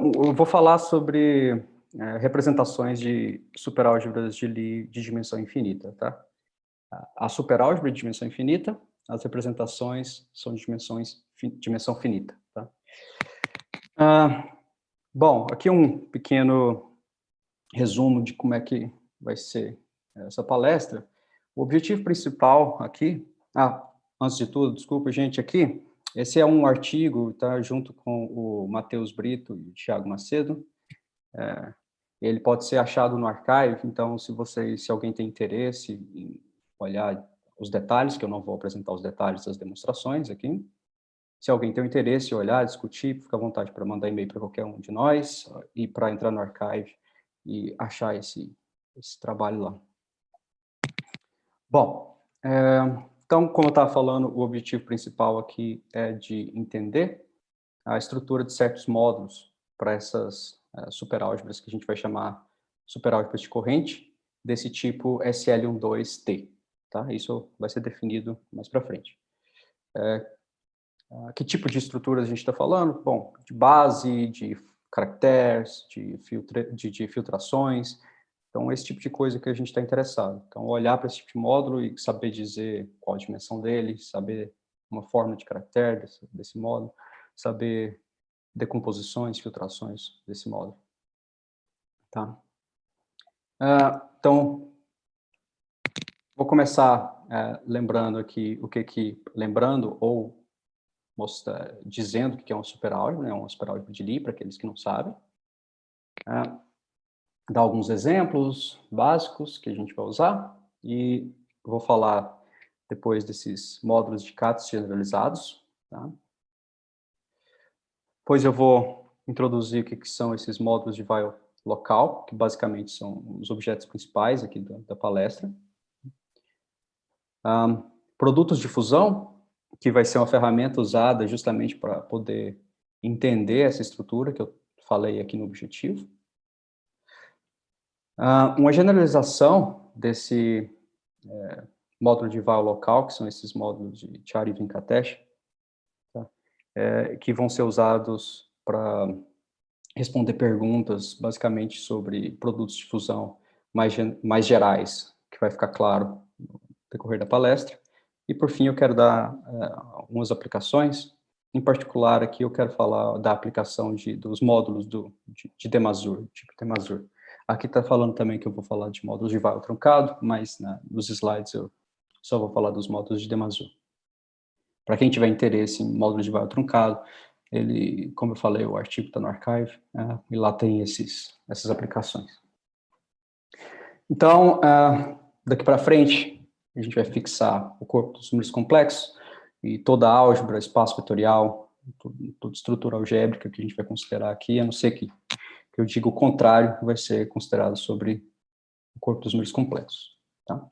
Então, eu vou falar sobre representações de superálgebras de Lie de dimensão infinita, tá? A superálgebra de dimensão infinita, as representações são de dimensão finita, tá? Bom, aqui um pequeno resumo de como é que vai ser essa palestra. O objetivo principal aqui... antes de tudo, desculpa, gente, aqui, esse é um artigo, tá, junto com o Matheus Brito e o Thiago Macedo. Ele pode ser achado no Archive, então, se alguém tem interesse em olhar os detalhes, que eu não vou apresentar os detalhes das demonstrações aqui. Se alguém tem interesse em olhar, discutir, fica à vontade para mandar e-mail para qualquer um de nós e para entrar no Archive e achar esse trabalho lá. Bom, então, como eu estava falando, o objetivo principal aqui é de entender a estrutura de certos módulos para essas superálgebras que a gente vai chamar superálgebras de corrente, desse tipo SL12T. Tá? Isso vai ser definido mais para frente. Que tipo de estrutura a gente está falando? Bom, de base, de caracteres, de filtrações. Então, esse tipo de coisa que a gente está interessado. Então, olhar para esse tipo de módulo e saber dizer qual a dimensão dele, saber uma forma de caractere desse módulo, saber decomposições, filtrações desse módulo. Tá? Então, vou começar lembrando aqui lembrando ou dizendo o que é uma superálgebra, né? Uma superálgebra de Lie, para aqueles que não sabem. Dar alguns exemplos básicos que a gente vai usar e vou falar depois desses módulos de CATS generalizados. Tá? Depois eu vou introduzir o que são esses módulos de Weyl local, que basicamente são os objetos principais aqui da palestra. Produtos de fusão, que vai ser uma ferramenta usada justamente para poder entender essa estrutura que eu falei aqui no objetivo. Uma generalização desse módulo de Weyl local, que são esses módulos de Chari e Venkatesh, tá? Que vão ser usados para responder perguntas, basicamente, sobre produtos de fusão mais gerais, que vai ficar claro no decorrer da palestra. E, por fim, eu quero dar algumas aplicações. Em particular, aqui eu quero falar da aplicação dos módulos de Demazur, tipo Demazur. Aqui está falando também que eu vou falar de módulos de Weyl truncado, mas nos slides eu só vou falar dos módulos de Demazur. Para quem tiver interesse em módulos de Weyl truncado, como eu falei, o artigo está no Archive, e lá tem essas aplicações. Então, daqui para frente, a gente vai fixar o corpo dos números complexos e toda a álgebra, espaço vetorial, toda estrutura algébrica que a gente vai considerar aqui, a não ser que eu diga o contrário, vai ser considerado sobre o corpo dos números complexos. Tá?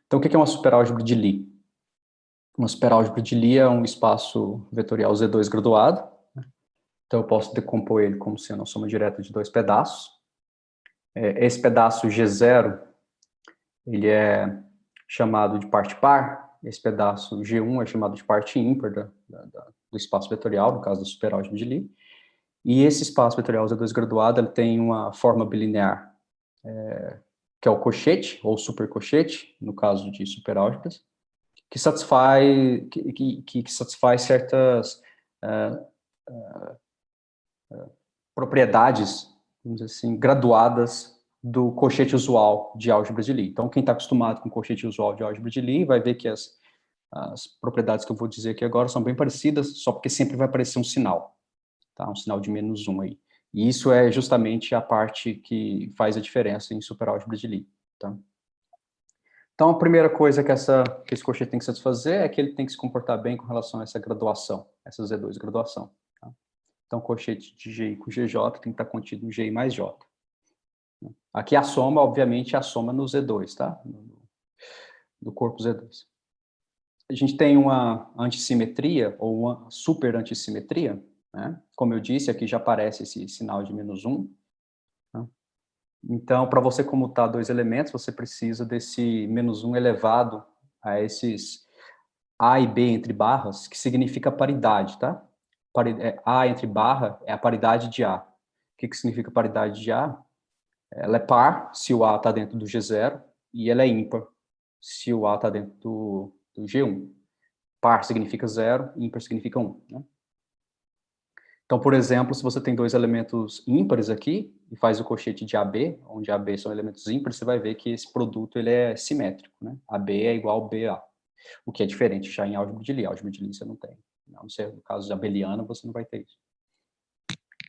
Então, o que é uma superálgebra de Lie? Uma superálgebra de Lie é um espaço vetorial Z2 graduado. Então, eu posso decompor ele como sendo uma soma direta de dois pedaços. Esse pedaço G0, ele é chamado de parte par. Esse pedaço G1 é chamado de parte ímpar do espaço vetorial, no caso da superálgebra de Lie. E esse espaço vetorial Z2 graduado, ele tem uma forma bilinear, que é o cochete, ou supercochete, no caso de superálgebras, que satisfaz certas propriedades, vamos dizer assim, graduadas do cochete usual de álgebra de Lie. Então, quem está acostumado com o cochete usual de álgebra de Lie vai ver que as propriedades que eu vou dizer aqui agora são bem parecidas, só porque sempre vai aparecer um sinal, tá? Um sinal de -1 aí. E isso é justamente a parte que faz a diferença em superálgebra de Lie, tá? Então, a primeira coisa que esse cochete tem que satisfazer é que ele tem que se comportar bem com relação a essa graduação, essa Z2 graduação. Tá? Então, o cochete de GI com GJ tem que estar contido no GI mais J. Aqui a soma, obviamente, é a soma no Z2, tá? Do corpo Z2. A gente tem uma antissimetria, ou uma super antissimetria, né? Como eu disse, aqui já aparece esse sinal de -1. Tá? Então, para você comutar dois elementos, você precisa desse -1 elevado a esses A e B entre barras, que significa paridade, tá? A entre barra é a paridade de A. que significa paridade de A? Ela é par se o A está dentro do G0 e ela é ímpar se o A está dentro do G1. Par significa 0, ímpar significa 1. Né? Então, por exemplo, se você tem dois elementos ímpares aqui e faz o cochete de AB, onde AB são elementos ímpares, você vai ver que esse produto ele é simétrico. Né? AB é igual a BA, o que é diferente já em álgebra de Lie. Álgebra de Lie você não tem. A não ser no caso de abeliano, você não vai ter isso.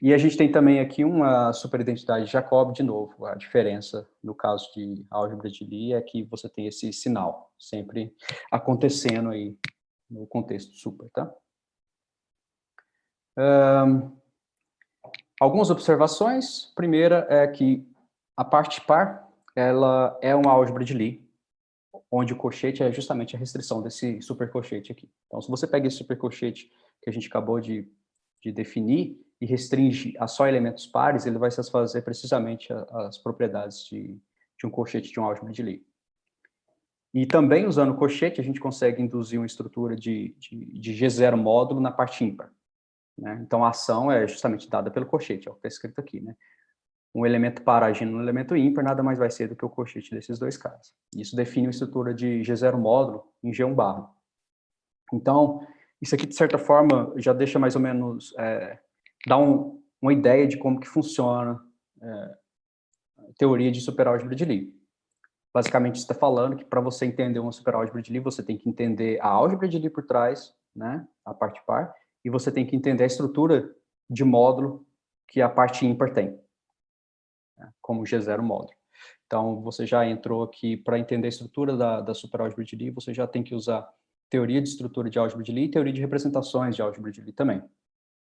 E a gente tem também aqui uma superidentidade de Jacob, de novo. A diferença, no caso de álgebra de Lie, é que você tem esse sinal sempre acontecendo aí no contexto super, tá? Algumas observações. Primeira é que a parte par, ela é uma álgebra de Lie, onde o cochete é justamente a restrição desse supercochete aqui. Então, se você pega esse supercochete que a gente acabou de definir e restringe a só elementos pares, ele vai satisfazer precisamente as propriedades de um cochete de uma álgebra de Lie. E também, usando o cochete, a gente consegue induzir uma estrutura de G0 módulo na parte ímpar. Né? Então, a ação é justamente dada pelo cochete, é o que está escrito aqui. Né? Um elemento par agindo no elemento ímpar nada mais vai ser do que o cochete desses dois caras. Isso define uma estrutura de G0 módulo em G1 barra. Então, isso aqui, de certa forma, já deixa mais ou menos, dá uma ideia de como que funciona a teoria de superálgebra de Lie. Basicamente, está falando que para você entender uma superálgebra de Lie, você tem que entender a álgebra de Lie por trás, né, a parte par, e você tem que entender a estrutura de módulo que a parte ímpar tem, né, como G0 módulo. Então, você já entrou aqui para entender a estrutura da superálgebra de Lie, você já tem que usar teoria de estrutura de álgebra de Lie e teoria de representações de álgebra de Lie também.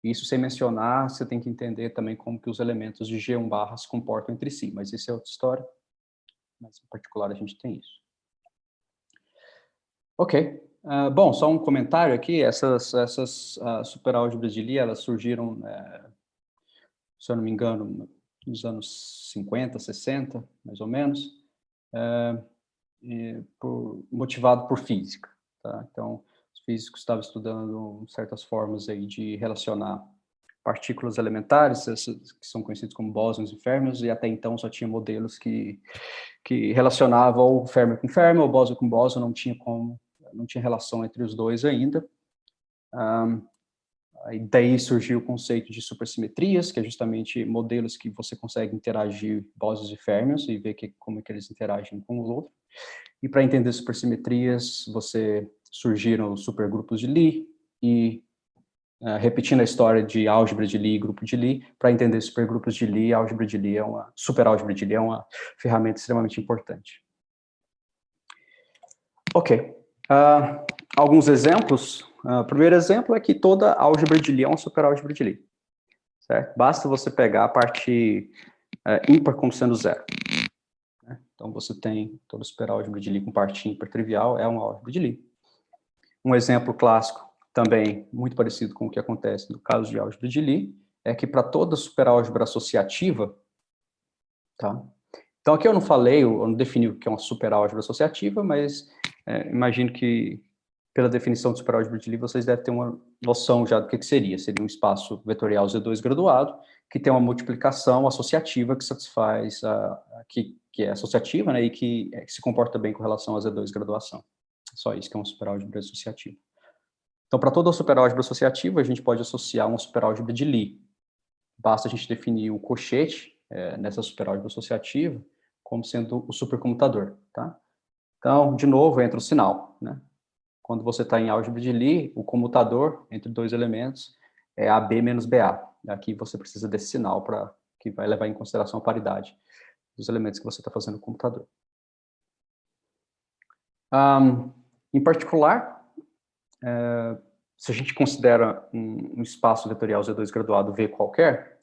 Isso sem mencionar, você tem que entender também como que os elementos de G1 barra se comportam entre si, mas isso é outra história. Mas em particular a gente tem isso. Ok. Bom, só um comentário aqui, essas superálgebras de Lie, elas surgiram, se eu não me engano, nos anos 50, 60, mais ou menos, motivado por física. Tá? Então, os físicos estavam estudando certas formas aí de relacionar partículas elementares, essas que são conhecidas como bósons e férmions, e até então só tinha modelos que relacionavam o férmio com férmio, o bóson com bóson, não tinha relação entre os dois ainda. Aí daí surgiu o conceito de supersimetrias, que é justamente modelos que você consegue interagir bósons e férmions e ver como é que eles interagem com o outro. E para entender supersimetrias, surgiram os supergrupos de Lie e repetindo a história de álgebra de Lie e grupo de Lie, para entender supergrupos de Lie, a álgebra de Lie superálgebra de Lie é uma ferramenta extremamente importante. Ok. Alguns exemplos. O primeiro exemplo é que toda álgebra de Lie é uma superálgebra de Lie. Certo? Basta você pegar a parte ímpar como sendo zero. Né? Então, você tem toda superálgebra de Lie com parte ímpar trivial, é uma álgebra de Lie. Um exemplo clássico, também muito parecido com o que acontece no caso de álgebra de Lie, é que para toda superálgebra associativa, tá? Então, aqui eu não defini o que é uma superálgebra associativa, mas imagino que, pela definição de superálgebra de Lie, vocês devem ter uma noção já do que seria. Seria um espaço vetorial Z2 graduado, que tem uma multiplicação associativa que satisfaz, que é associativa, né, e que se comporta bem com relação a Z2 graduação. Só isso que é uma superálgebra associativa. Então, para toda superálgebra associativa, a gente pode associar uma superálgebra de Lie. Basta a gente definir o cochete nessa superálgebra associativa como sendo o supercomutador, tá? Então, de novo, entra o sinal, né? Quando você está em álgebra de Lie, o comutador entre dois elementos é AB menos BA. Aqui você precisa desse sinal que vai levar em consideração a paridade dos elementos que você está fazendo no computador. Em particular, se a gente considera um espaço vetorial Z2 graduado V qualquer,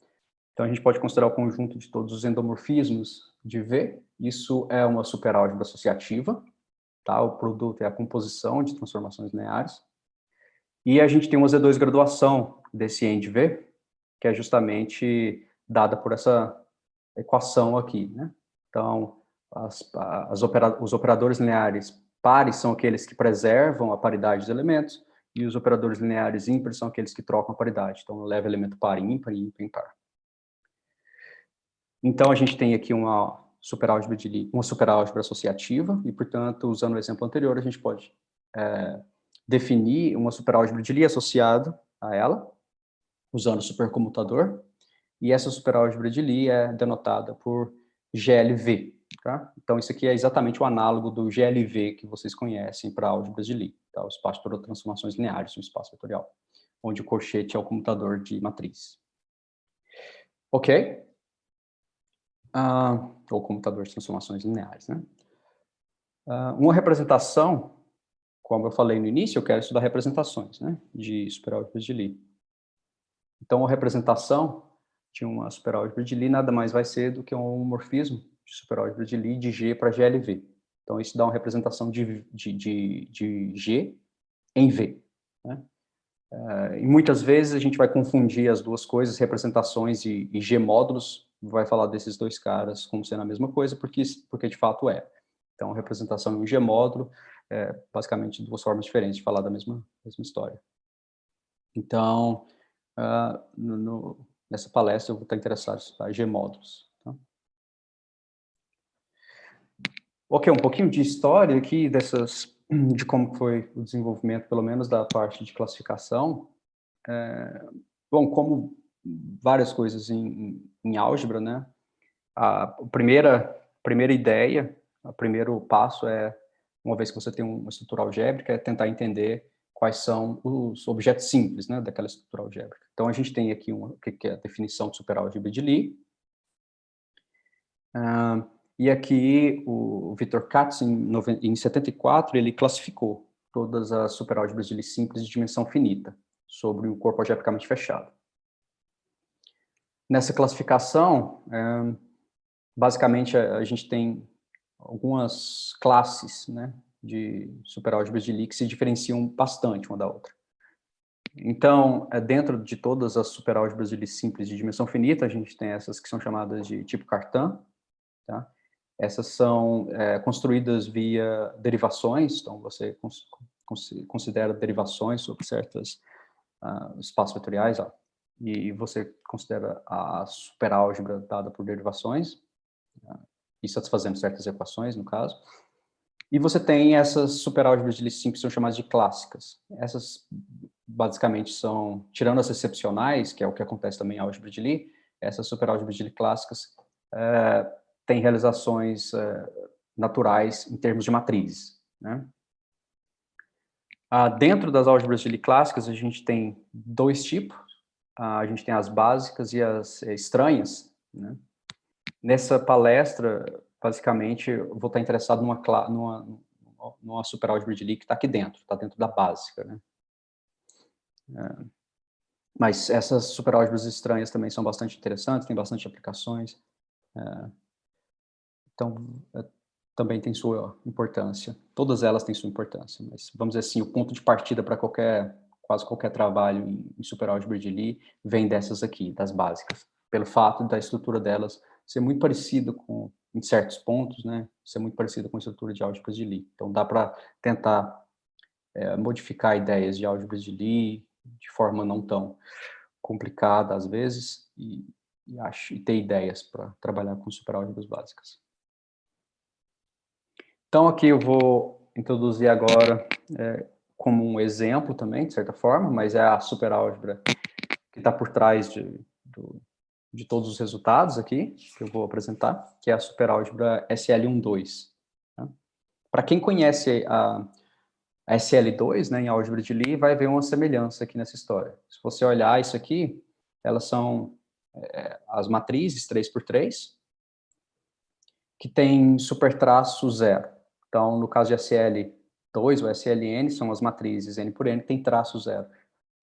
então a gente pode considerar o conjunto de todos os endomorfismos de V. Isso é uma superálgebra associativa, tá? O produto é a composição de transformações lineares. E a gente tem uma Z2 graduação desse N de V, que é justamente dada por essa equação aqui, né? Então, os operadores lineares pares são aqueles que preservam a paridade dos elementos, e os operadores lineares ímpares são aqueles que trocam a paridade. Então, leva elemento par em ímpar e ímpar em par. Então, a gente tem aqui uma superálgebra de Lie, uma superálgebra associativa, e, portanto, usando o exemplo anterior, a gente pode definir uma superálgebra de Lie associada a ela, usando o supercommutador, e essa superálgebra de Lie é denotada por GLV, tá? Então, isso aqui é exatamente o análogo do GLV que vocês conhecem para álgebras de Lie, tá? O espaço para transformações lineares, um espaço vetorial, onde o cochete é o comutador de matriz. Ok? Ou computador de transformações lineares, né? Uma representação, como eu falei no início, eu quero estudar representações, né, de superálgebras de Lie. Então, a representação de uma superálgebra de Lie nada mais vai ser do que um homomorfismo de superálgebra de Lie de G para GLV. Então, isso dá uma representação de G em V, né? E muitas vezes a gente vai confundir as duas coisas, representações e G-módulos, vai falar desses dois caras como sendo a mesma coisa, porque de fato é. Então, representação e o G-módulo é basicamente duas formas diferentes de falar da mesma história. Então, nessa palestra eu vou estar interessado em estudar G-módulos. Tá? Ok, um pouquinho de história aqui de como foi o desenvolvimento, pelo menos da parte de classificação. Bom, como várias coisas em álgebra, né? A primeira ideia, o primeiro passo é, uma vez que você tem uma estrutura algébrica, é tentar entender quais são os objetos simples, né, daquela estrutura algébrica. Então, a gente tem aqui o que é a definição de superálgebra de Lie. E aqui o Victor Katz, em 74, ele classificou todas as superálgebras de Lie simples de dimensão finita, sobre o corpo algebricamente fechado. Nessa classificação, basicamente, a gente tem algumas classes, né, de superálgebras de Lie que se diferenciam bastante uma da outra. Então, dentro de todas as superálgebras de Lie simples de dimensão finita, a gente tem essas que são chamadas de tipo Cartan, tá? Essas são construídas via derivações, então você considera derivações sobre certos espaços vetoriais, e você considera a superálgebra dada por derivações, e satisfazendo certas equações, no caso. E você tem essas superálgebras de Lie simples, que são chamadas de clássicas. Essas, basicamente, são, tirando as excepcionais, que é o que acontece também em álgebra de Lie, essas superálgebras de Lie clássicas têm realizações naturais em termos de matrizes, né? Dentro das álgebras de Lie clássicas, a gente tem dois tipos. A gente tem as básicas e as estranhas, né? Nessa palestra, basicamente, eu vou estar interessado numa superálgebra de Lie que está aqui dentro, está dentro da básica, né? Mas essas superálgebras estranhas também são bastante interessantes, têm bastante aplicações. Então, também tem sua importância. Todas elas têm sua importância, mas, vamos dizer assim, o ponto de partida para quase qualquer trabalho em superálgebra de Lie vem dessas aqui, das básicas, pelo fato da estrutura delas ser muito parecida em certos pontos, né, ser muito parecida com a estrutura de álgebras de Lie. Então, dá para tentar modificar ideias de álgebras de Lie de forma não tão complicada, às vezes, e ter ideias para trabalhar com superálgebras básicas. Então, aqui eu vou introduzir agora como um exemplo também, de certa forma, mas é a superálgebra que está por trás de todos os resultados aqui, que eu vou apresentar, que é a superálgebra SL12. Tá? Para quem conhece a SL2, né, em álgebra de Lie, vai ver uma semelhança aqui nessa história. Se você olhar isso aqui, elas são as matrizes 3x3, que tem supertraço zero. Então, no caso de SL2 ou SLN, são as matrizes N por N, tem traço zero.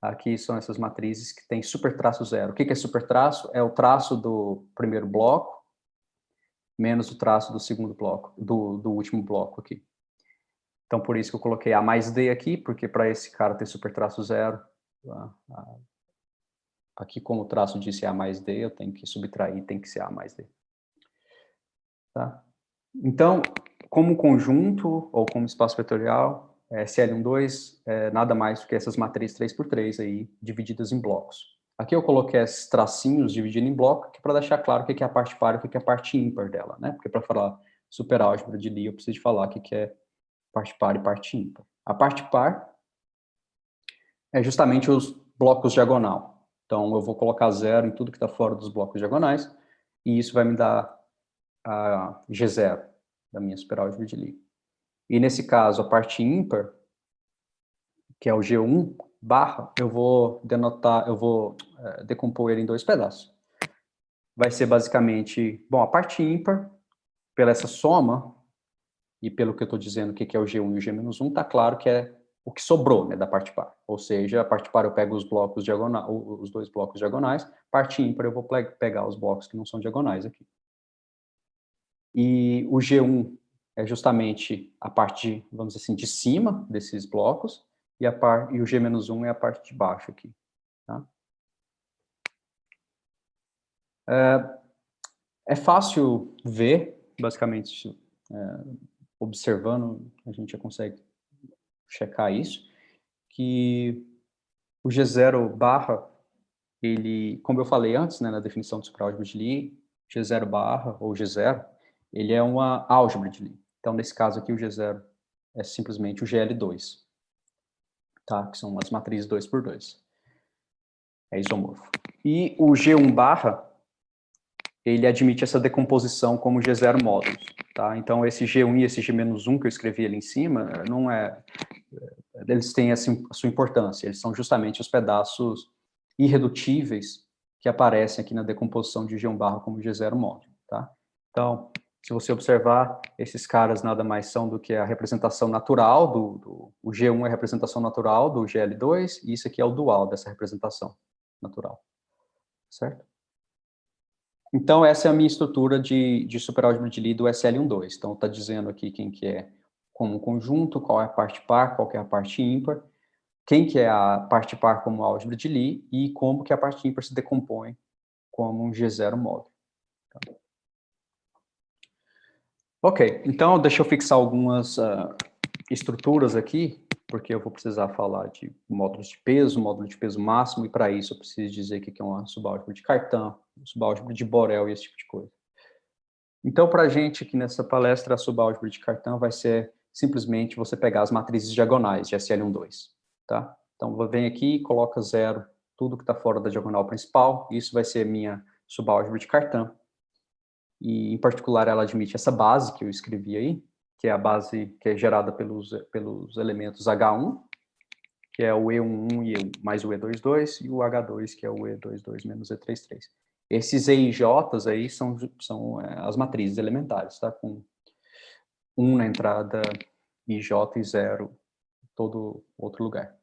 Aqui são essas matrizes que têm supertraço zero. O que é supertraço? É o traço do primeiro bloco menos o traço do segundo bloco, do último bloco aqui. Então, por isso que eu coloquei A mais D aqui, porque para esse cara ter supertraço zero, aqui como o traço disse A mais D, eu tenho que subtrair, tem que ser A mais D. Tá? Então, como conjunto, ou como espaço vetorial, SL12 é nada mais do que essas matrizes 3x3 aí, divididas em blocos. Aqui eu coloquei esses tracinhos dividindo em bloco, para deixar claro o que é a parte par e o que é a parte ímpar dela, né? Porque para falar superálgebra de Lie, eu preciso de falar o que é parte par e parte ímpar. A parte par é justamente os blocos diagonal. Então, eu vou colocar zero em tudo que está fora dos blocos diagonais, e isso vai me dar a G0 da minha superálgebra de Lie. E nesse caso, a parte ímpar, que é o G1 barra, eu vou decompor ele em dois pedaços. Vai ser basicamente, bom, a parte ímpar, pela essa soma, e pelo que eu estou dizendo, o que é o G1 e o G-1, está claro que é o que sobrou, né, da parte par. Ou seja, a parte par eu pego os blocos diagonais, os dois blocos diagonais, parte ímpar eu vou pegar os blocos que não são diagonais aqui. E o G1 é justamente a parte, vamos dizer assim, de cima desses blocos, e o G-1 é a parte de baixo aqui. Tá? É fácil ver, basicamente, observando, a gente já consegue checar isso, que o G0 barra, ele, como eu falei antes, né, na definição do superálgebra de Lie, G0 barra, ou G0, ele é uma álgebra de Lie. Então, nesse caso aqui, o G0 é simplesmente o GL2, tá? Que são as matrizes 2 por 2. É isomorfo. E o G1 barra, ele admite essa decomposição como G0 módulos, tá? Então, esse G1 e esse G-1 que eu escrevi ali em cima, não é... Eles têm a sua importância, eles são justamente os pedaços irredutíveis que aparecem aqui na decomposição de G1 barra como G0 módulo, tá? Então, se você observar, esses caras nada mais são do que a representação natural o G1 é a representação natural do GL2, e isso aqui é o dual dessa representação natural, certo? Então, essa é a minha estrutura de superálgebra de Lie do SL12. Então, está dizendo aqui quem que é como conjunto, qual é a parte par, qual que é a parte ímpar, quem que é a parte par como álgebra de Lie e como que a parte ímpar se decompõe como um G0 módulo. Tá? Ok, então deixa eu fixar algumas estruturas aqui, porque eu vou precisar falar de módulo de peso máximo, e para isso eu preciso dizer que é uma subálgebra de Cartan, subálgebra de Borel e esse tipo de coisa. Então, para a gente aqui nessa palestra, a subálgebra de Cartan vai ser simplesmente você pegar as matrizes diagonais de SL12, tá? Então, vem aqui e coloca zero, tudo que está fora da diagonal principal, isso vai ser minha subálgebra de Cartan. E, em particular, ela admite essa base que eu escrevi aí, que é a base que é gerada pelos elementos H1, que é o E11 e mais o E22, e o H2, que é o E22 menos E33. Esses E e J's aí são as matrizes elementares, tá? Com 1 na entrada e J e 0 em todo outro lugar.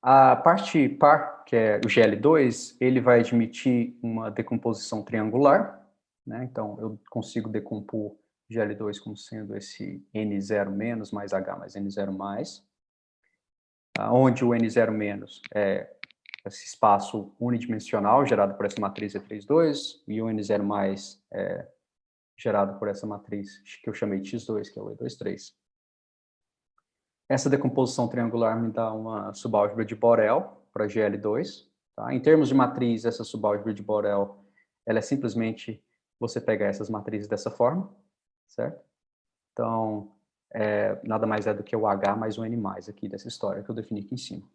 A parte par, que é o GL2, ele vai admitir uma decomposição triangular, né? Então, eu consigo decompor GL2 como sendo esse N0 menos mais H mais N0 mais, onde o N0 menos é esse espaço unidimensional gerado por essa matriz E32, e o N0 mais é gerado por essa matriz que eu chamei de X2, que é o E23. Essa decomposição triangular me dá uma subálgebra de Borel para GL2. Tá? Em termos de matriz, essa subálgebra de Borel, ela é simplesmente você pegar essas matrizes dessa forma, certo? Então, nada mais é do que o H mais o N mais aqui dessa história que eu defini aqui em cima.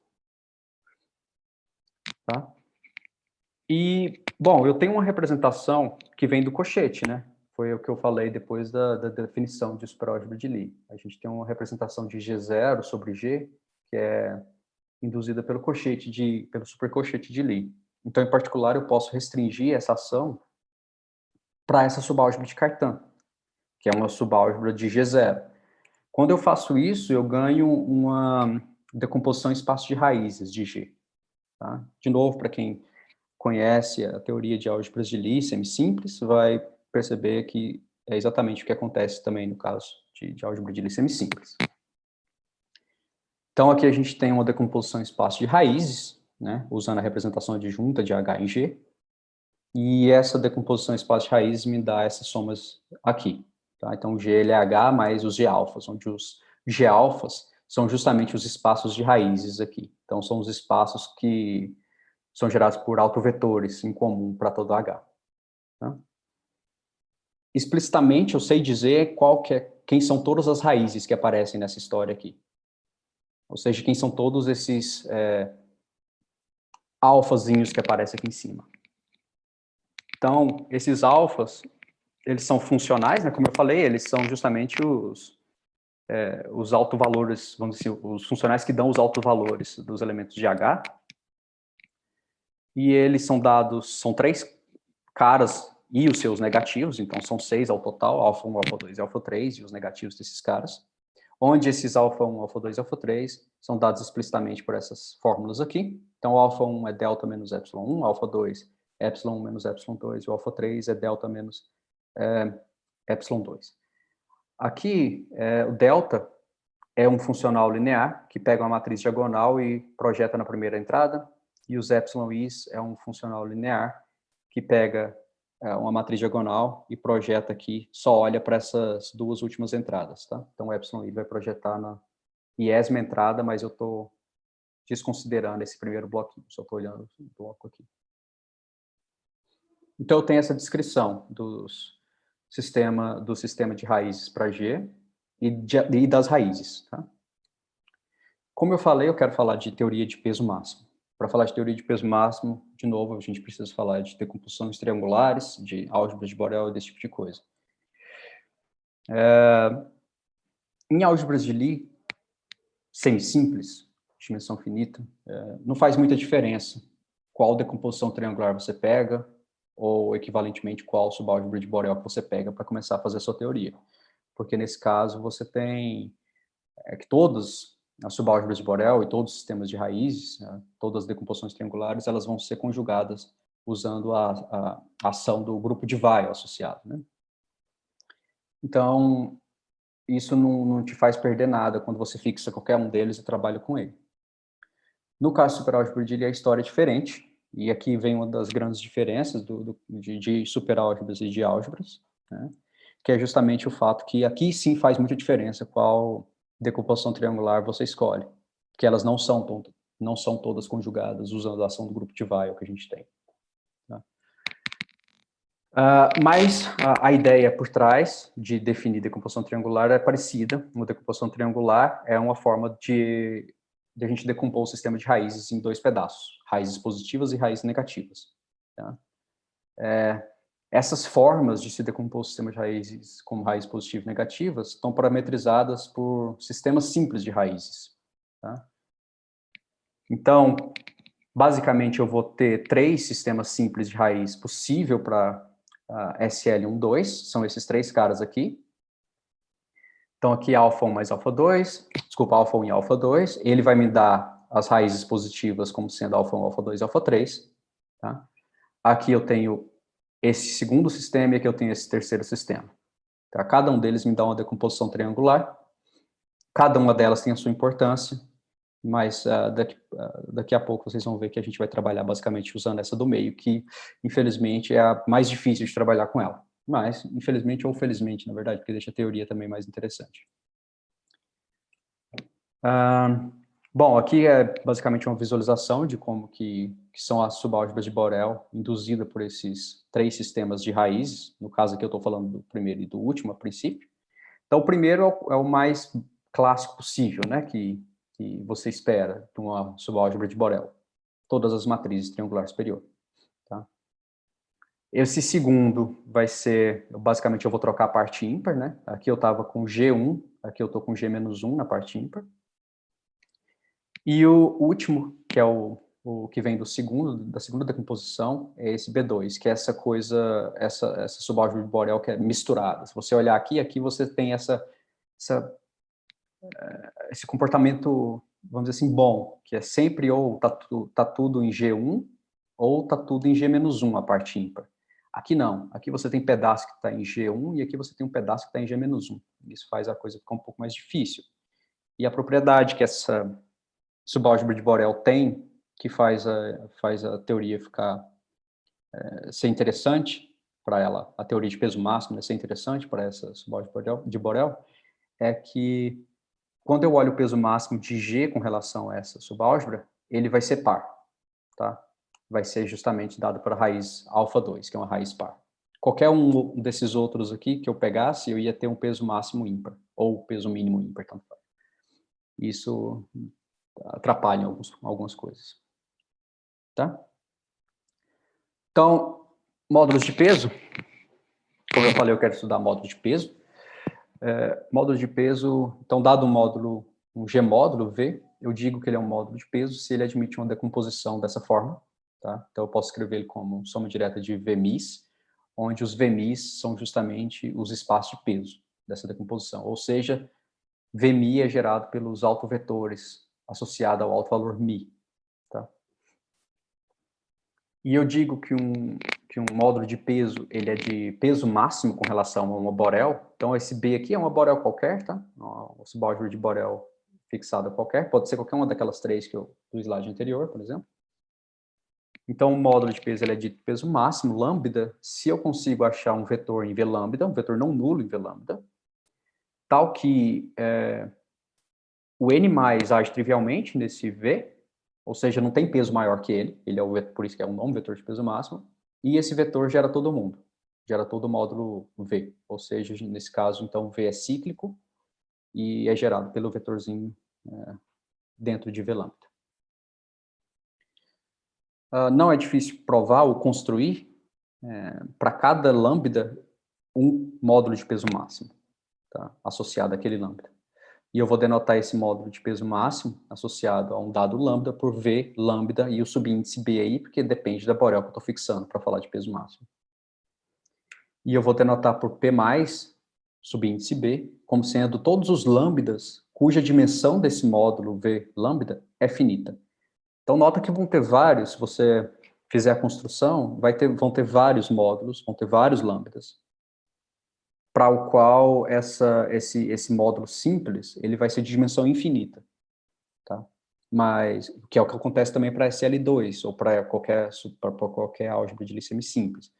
Tá? E, bom, eu tenho uma representação que vem do cochete, né? Foi o que eu falei depois da definição de superálgebra de Lie. A gente tem uma representação de G0 sobre G, que é induzida pelo supercochete de Lie. Então, em particular, eu posso restringir essa ação para essa subálgebra de Cartan, que é uma subálgebra de G0. Quando eu faço isso, eu ganho uma decomposição em espaço de raízes de G. Tá? De novo, para quem conhece a teoria de álgebras de Lie semisimples, vai perceber que é exatamente o que acontece também no caso de álgebra de Lie semisimples. Então, aqui a gente tem uma decomposição em espaço de raízes, né, usando a representação adjunta de H em G, e essa decomposição em espaço de raízes me dá essas somas aqui. Tá? Então, o G ele é H mais os G-alfas, onde os G-alfas são justamente os espaços de raízes aqui. Então, são os espaços que são gerados por autovetores em comum para todo H. Tá? Explicitamente, eu sei dizer quem são todas as raízes que aparecem nessa história aqui. Ou seja, quem são todos esses alfazinhos que aparecem aqui em cima. Então, esses alfas, eles são funcionais, né? Como eu falei, eles são justamente os autovalores, vamos dizer, os funcionais que dão os autovalores dos elementos de H. E eles são dados, são 3 caras e os seus negativos, então são 6 ao total, alfa 1, alfa 2 e alfa 3, e os negativos desses caras, onde esses alfa 1, alfa 2 e alfa 3 são dados explicitamente por essas fórmulas aqui. Então, alfa 1 é delta menos epsilon 1, alfa 2 é epsilon 1 menos epsilon 2, e o alfa 3 é delta menos epsilon 2. Aqui, o delta é um funcional linear que pega uma matriz diagonal e projeta na primeira entrada, e os epsilon i's é um funcional linear que pega uma matriz diagonal e projeta aqui, só olha para essas 2 últimas entradas, tá? Então, o epsilon i vai projetar na iésima entrada, mas eu estou desconsiderando esse primeiro bloquinho, só estou olhando o bloco aqui. Então, eu tenho essa descrição do sistema de raízes para G e das raízes, tá? Como eu falei, eu quero falar de teoria de peso máximo. Para falar de teoria de peso máximo, de novo, a gente precisa falar de decomposições triangulares, de álgebra de Borel e desse tipo de coisa. Em álgebras de Lie, semisimples, dimensão finita, não faz muita diferença qual decomposição triangular você pega, ou, equivalentemente, qual subálgebra de Borel que você pega para começar a fazer a sua teoria. Porque, nesse caso, você tem que todas as subálgebras de Borel e todos os sistemas de raízes, todas as decomposições triangulares, elas vão ser conjugadas usando a ação do grupo de Weyl associado, né? Então, isso não te faz perder nada quando você fixa qualquer um deles e trabalha com ele. No caso do superálgebra de Lie, a história é diferente, e aqui vem uma das grandes diferenças de superálgebras e de álgebras, né? Que é justamente o fato que aqui sim faz muita diferença qual decomposição triangular você escolhe, porque elas não são todas conjugadas usando a ação do grupo de Weyl que a gente tem. Tá? Mas a ideia por trás de definir decomposição triangular é parecida. Uma decomposição triangular é uma forma de a gente decompor o sistema de raízes em 2 pedaços, raízes positivas e raízes negativas. Tá? Essas formas de se decompor o sistema de raízes como raízes positivas e negativas estão parametrizadas por sistemas simples de raízes. Tá? Então, basicamente, eu vou ter 3 sistemas simples de raiz possível para SL12, são esses 3 caras aqui. Então, aqui alfa 1 mais alfa 2, desculpa, alfa 1 e alfa 2, ele vai me dar as raízes positivas como sendo alfa 1, alfa 2 e alfa 3. Tá? Aqui eu tenho esse segundo sistema e aqui eu tenho esse terceiro sistema. Tá? Cada um deles me dá uma decomposição triangular, cada uma delas tem a sua importância, mas daqui a pouco vocês vão ver que a gente vai trabalhar basicamente usando essa do meio, que infelizmente é a mais difícil de trabalhar com ela. Mas, infelizmente ou felizmente, na verdade, porque deixa a teoria também mais interessante. Bom, aqui é basicamente uma visualização de como que são as subálgebras de Borel induzida por esses 3 sistemas de raízes. No caso aqui eu estou falando do primeiro e do último, a princípio. Então, o primeiro é o mais clássico possível, né, que você espera de uma subálgebra de Borel. Todas as matrizes triangular superior. Tá? Esse segundo vai ser, basicamente eu vou trocar a parte ímpar, né? Aqui eu estava com G1, aqui eu estou com G-1 na parte ímpar. E o último, que é o que vem da segunda decomposição, é esse B2, que é essa coisa, essa subálgebra de Borel que é misturada. Se você olhar aqui você tem esse comportamento, vamos dizer assim, bom, que é sempre ou tá tudo em G1 ou tá tudo em G-1, a parte ímpar. Aqui não, aqui você tem pedaço que está em G1 e aqui você tem um pedaço que está em G-1. Isso faz a coisa ficar um pouco mais difícil. E a propriedade que essa subálgebra de Borel tem, que faz a teoria ser interessante para ela, a teoria de peso máximo ser interessante para essa subálgebra de Borel, é que quando eu olho o peso máximo de G com relação a essa subálgebra, ele vai ser par, tá? Vai ser justamente dado para a raiz alfa 2, que é uma raiz par. Qualquer um desses outros aqui que eu pegasse, eu ia ter um peso máximo ímpar, ou peso mínimo ímpar, tanto faz. Isso atrapalha algumas coisas, tá? Então, módulos de peso, como eu falei, eu quero estudar módulo de peso. Módulo de peso, então, dado um módulo, um G-módulo V, eu digo que ele é um módulo de peso se ele admite uma decomposição dessa forma, tá? Então, eu posso escrever ele como soma direta de Vmis, onde os Vmis são justamente os espaços de peso dessa decomposição, ou seja, Vmi é gerado pelos autovetores associado ao alto valor Mi, tá? E eu digo que um módulo de peso, ele é de peso máximo com relação a uma Borel. Então, esse B aqui é uma Borel qualquer, tá? Uma subálgebra de Borel fixada qualquer. Pode ser qualquer uma daquelas três que eu, do slide anterior, por exemplo. Então, o módulo de peso, ele é de peso máximo, lambda, se eu consigo achar um vetor em V lambda, um vetor não nulo em V lambda, tal que o N mais age trivialmente nesse V, ou seja, não tem peso maior que ele é o vetor, por isso que é um vetor de peso máximo, e esse vetor gera todo mundo, gera todo o módulo V, ou seja, nesse caso, então, V é cíclico e é gerado pelo vetorzinho dentro de V lambda. Não é difícil provar ou construir, para cada lambda, um módulo de peso máximo, tá? Associado àquele lambda. E eu vou denotar esse módulo de peso máximo associado a um dado lambda por V lambda e o subíndice B aí, porque depende da Borel que eu estou fixando para falar de peso máximo. E eu vou denotar por P+, subíndice B, como sendo todos os lambdas cuja dimensão desse módulo V lambda é finita. Então, nota que vão ter vários, se você fizer a construção, vão ter vários módulos, vão ter vários lambdas, para o qual esse módulo simples, ele vai ser de dimensão infinita, tá? Mas, que é o que acontece também para SL2, ou para qualquer álgebra de Lie simples.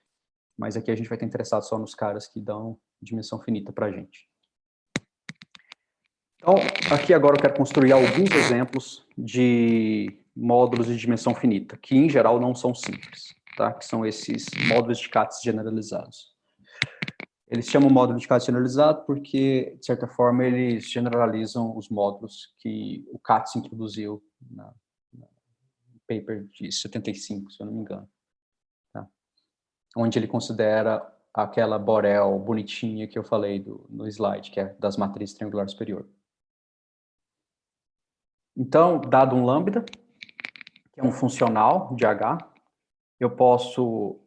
Mas aqui a gente vai estar interessado só nos caras que dão dimensão finita para a gente. Então, aqui agora eu quero construir alguns exemplos de módulos de dimensão finita, que em geral não são simples, tá? Que são esses módulos de CATS generalizados. Eles chamam módulo de CATS generalizado porque, de certa forma, eles generalizam os módulos que o CATS introduziu no paper de 75, se eu não me engano, tá? Onde ele considera aquela Borel bonitinha que eu falei no slide, que é das matrizes triangular superior. Então, dado um lambda, que é um funcional de H, eu posso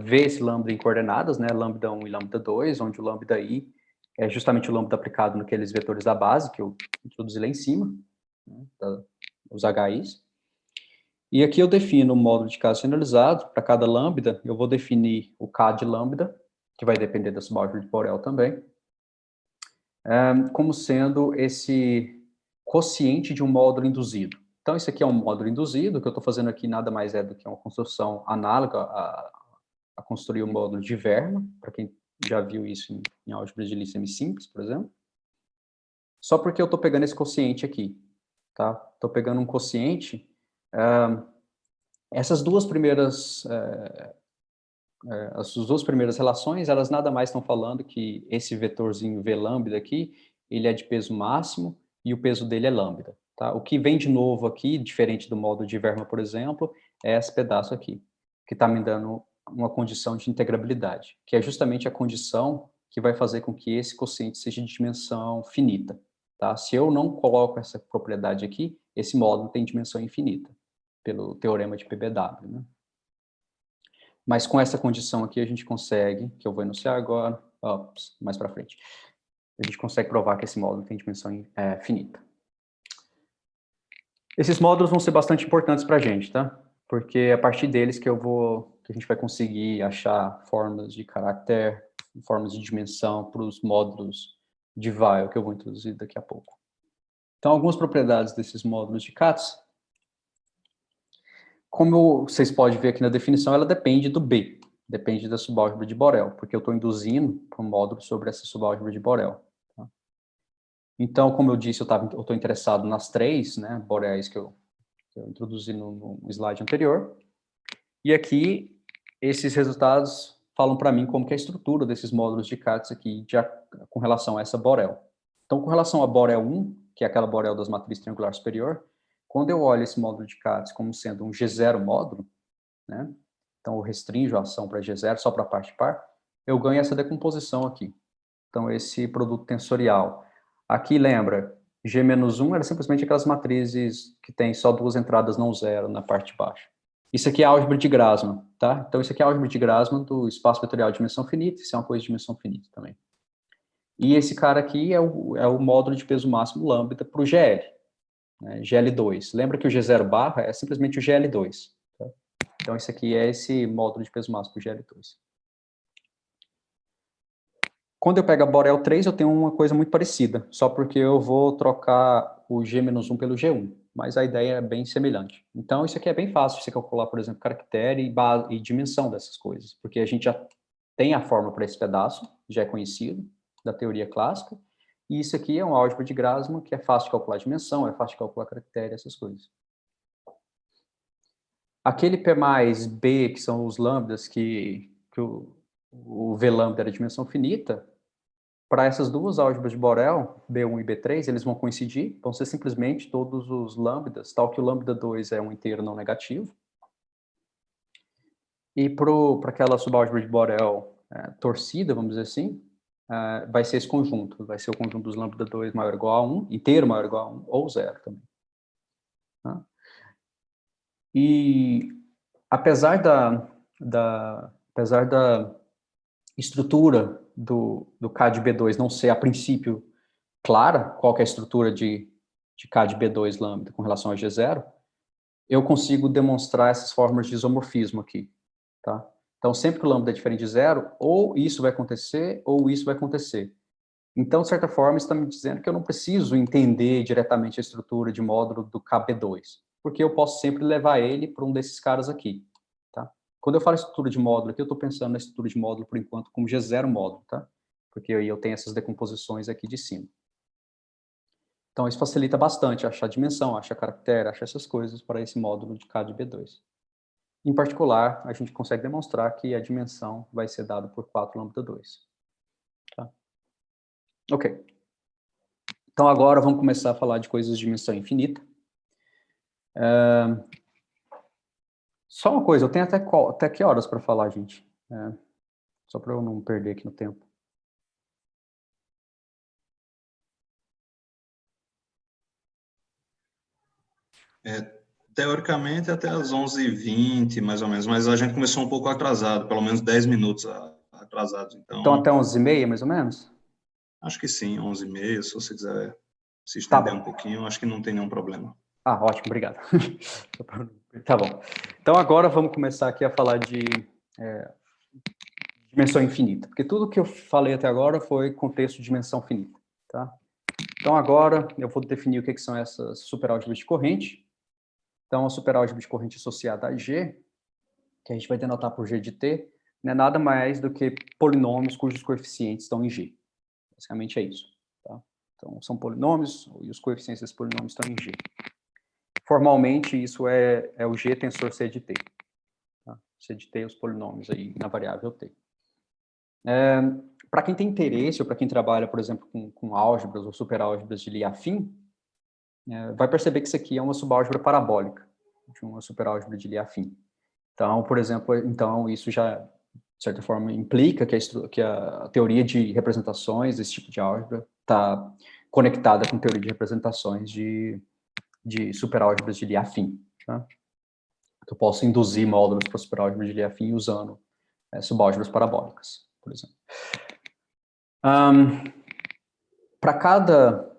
ver esse lambda em coordenadas, né, lambda 1 e lambda 2, onde o lambda i é justamente o lambda aplicado naqueles vetores da base que eu introduzi lá em cima, né, os HIs. E aqui eu defino o módulo de caso generalizado. Para cada lambda, eu vou definir o K de lambda, que vai depender da subálgebra de Borel também, como sendo esse quociente de um módulo induzido. Então, esse aqui é um módulo induzido, o que eu estou fazendo aqui nada mais é do que uma construção análoga a construir um módulo de Verma, para quem já viu isso em álgebra de Lie simples, por exemplo. Só porque eu estou pegando esse quociente aqui, tá? Estou pegando um quociente. Essas duas primeiras relações, elas nada mais estão falando que esse vetorzinho V lambda aqui, ele é de peso máximo e o peso dele é lambda, tá? O que vem de novo aqui, diferente do módulo de Verma, por exemplo, é esse pedaço aqui, que está me dando uma condição de integrabilidade, que é justamente a condição que vai fazer com que esse quociente seja de dimensão finita, tá? Se eu não coloco essa propriedade aqui, esse módulo tem dimensão infinita, pelo teorema de PBW, né? Mas com essa condição aqui a gente consegue, que eu vou enunciar agora, mais para frente, a gente consegue provar que esse módulo tem dimensão finita. Esses módulos vão ser bastante importantes para a gente, tá? Porque é a partir deles que a gente vai conseguir achar formas de caráter, formas de dimensão para os módulos de Weyl que eu vou introduzir daqui a pouco. Então, algumas propriedades desses módulos de CATS. Como vocês podem ver aqui na definição, ela depende do B, depende da subálgebra de Borel, porque eu estou induzindo para um módulo sobre essa subálgebra de Borel. Tá? Então, como eu disse, eu estou interessado nas três, né, boreais que eu introduzi no slide anterior. E aqui, esses resultados falam para mim como que é a estrutura desses módulos de CATS aqui, com relação a essa borel. Então, com relação a borel 1, que é aquela borel das matrizes triangular superior, quando eu olho esse módulo de CATS como sendo um G0 módulo, né, então eu restringo a ação para G0 só para a parte par, eu ganho essa decomposição aqui. Então, esse produto tensorial. Aqui, lembra, G-1 era simplesmente aquelas matrizes que tem só duas entradas não zero na parte de baixo. Isso aqui é álgebra de Grassmann, tá? Então, isso aqui é álgebra de Grassmann do espaço vetorial de dimensão finita, isso é uma coisa de dimensão finita também. E esse cara aqui é o módulo de peso máximo lambda para o GL, né, GL2. Lembra que o G0 barra é simplesmente o GL2. Tá? Então, esse aqui é esse módulo de peso máximo para o GL2. Quando eu pego a Borel 3, eu tenho uma coisa muito parecida, só porque eu vou trocar o G-1 pelo G1, mas a ideia é bem semelhante. Então, isso aqui é bem fácil de você calcular, por exemplo, caractere e dimensão dessas coisas, porque a gente já tem a fórmula para esse pedaço, já é conhecido, da teoria clássica, e isso aqui é um álgebra de Grassmann, que é fácil de calcular dimensão, é fácil de calcular caractere, essas coisas. Aquele P mais B, que são os lambdas, que o V lambda era dimensão finita, para essas duas álgebras de Borel, B1 e B3, eles vão coincidir, vão ser simplesmente todos os lambdas, tal que o lambda 2 é um inteiro não negativo. E para aquela subálgebra de Borel torcida, vamos dizer assim, vai ser esse conjunto, vai ser o conjunto dos lambda 2 maior ou igual a 1, inteiro maior ou igual a 1, ou 0 também. Tá? E apesar da estrutura do K de B2 não ser, a princípio, clara, qual que é a estrutura de K de B2 lambda com relação a G0, eu consigo demonstrar essas formas de isomorfismo aqui, tá? Então, sempre que o lambda é diferente de zero, ou isso vai acontecer, ou isso vai acontecer. Então, de certa forma, está me dizendo que eu não preciso entender diretamente a estrutura de módulo do KB2, porque eu posso sempre levar ele para um desses caras aqui, tá? Quando eu falo estrutura de módulo aqui, eu estou pensando na estrutura de módulo, por enquanto, como G0 módulo, tá? Porque aí eu tenho essas decomposições aqui de cima. Então, isso facilita bastante achar dimensão, achar caractere, achar essas coisas para esse módulo de K de B2. Em particular, a gente consegue demonstrar que a dimensão vai ser dada por 4 lambda 2. Tá? Ok. Então, agora vamos começar a falar de coisas de dimensão infinita. Só uma coisa, eu tenho até que horas para falar, gente? Só para eu não perder aqui no tempo. Teoricamente até às 11h20, mais ou menos, mas a gente começou um pouco atrasado, pelo menos 10 minutos atrasados. Então, Então, até 11h30, mais ou menos? acho que sim, 11h30, se você quiser se Tá estender um bom. pouquinho, acho que não tem nenhum problema. Ótimo, obrigado. Tá bom. Então, agora vamos começar aqui a falar de dimensão infinita, porque tudo que eu falei até agora foi contexto de dimensão finita, tá? Então, agora eu vou definir o que são essas superálgebras de corrente. Então, a superálgebra de corrente associada a G, que a gente vai denotar por G de T, não é nada mais do que polinômios cujos coeficientes estão em G. Basicamente é isso, tá? Então, são polinômios e os coeficientes desses polinômios estão em G. Formalmente, isso é o G tensor C de T. Tá? C de T é os polinômios aí na variável T. Para quem tem interesse, ou para quem trabalha, por exemplo, com álgebras ou superálgebras de Lie afim, vai perceber que isso aqui é uma subálgebra parabólica, de uma superálgebra de Lie afim. Então, por exemplo, isso já, de certa forma, implica que a teoria de representações desse tipo de álgebra está conectada com a teoria de representações de superálgebras de Lie afim. Tá? Eu posso induzir módulos para superálgebra de Lie afim usando subálgebras parabólicas, por exemplo. Para cada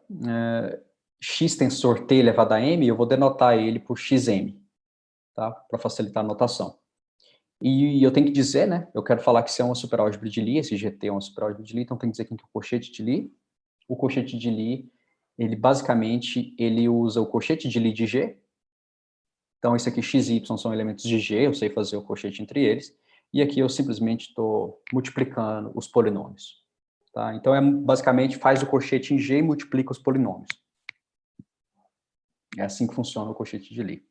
x tensor t elevado a m, eu vou denotar ele por xm, tá? Para facilitar a notação. E eu tenho que dizer, né? Eu quero falar que isso é uma superálgebra de Lie, esse GT é uma superálgebra de Lie, então tem que dizer que é o cochete de Lie. O cochete de Lie, ele basicamente usa o cochete de Lie de G. Então, esse aqui, x e y, são elementos de G, eu sei fazer o cochete entre eles. E aqui eu simplesmente estou multiplicando os polinômios. Tá? Então, basicamente, faz o cochete em G e multiplica os polinômios. É assim que funciona o cochete de Lie.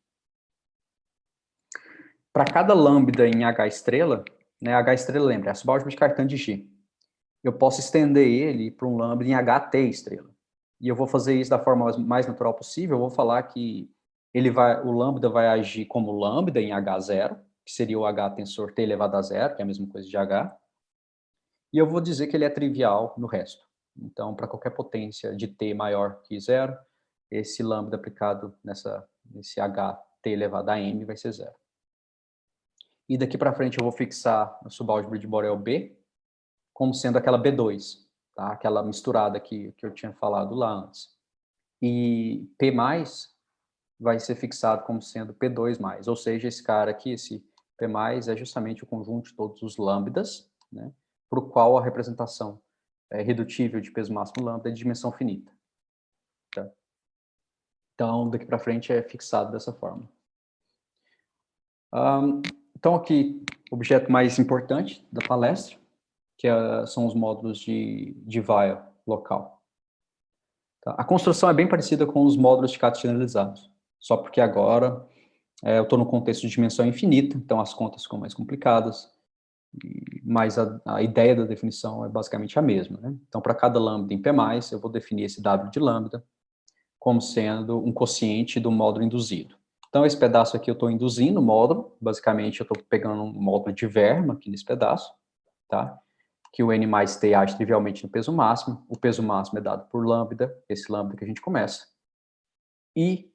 Para cada lambda em H estrela, né, H estrela, lembra, é a subálgebra de Cartan de G. Eu posso estender ele para um lambda em HT estrela. E eu vou fazer isso da forma mais natural possível. Eu vou falar que o lambda vai agir como lambda em H0, que seria o H tensor T elevado a zero, que é a mesma coisa de H. E eu vou dizer que ele é trivial no resto. Então, para qualquer potência de T maior que zero, esse lambda aplicado nesse HT elevado a M vai ser zero. E daqui para frente eu vou fixar a subálgebra de Borel B como sendo aquela B2, tá? Aquela misturada que eu tinha falado lá antes. E P+, vai ser fixado como sendo P2+, ou seja, esse cara aqui, esse P+, é justamente o conjunto de todos os lambdas, né, para o qual a representação redutível de peso máximo lambda é de dimensão finita. Tá? Então, daqui para frente é fixado dessa forma. Então, aqui, o objeto mais importante da palestra, que são os módulos de Weyl local. Tá? A construção é bem parecida com os módulos de Katt generalizados, só porque agora eu estou no contexto de dimensão infinita, então as contas ficam mais complicadas, mas a ideia da definição é basicamente a mesma. Né? Então, para cada lambda em P+, eu vou definir esse W de lambda como sendo um quociente do módulo induzido. Então, esse pedaço aqui eu estou induzindo o módulo, basicamente eu estou pegando um módulo de Verma aqui nesse pedaço, tá? Que o N mais T age trivialmente no peso máximo, o peso máximo é dado por lambda, esse lambda que a gente começa, e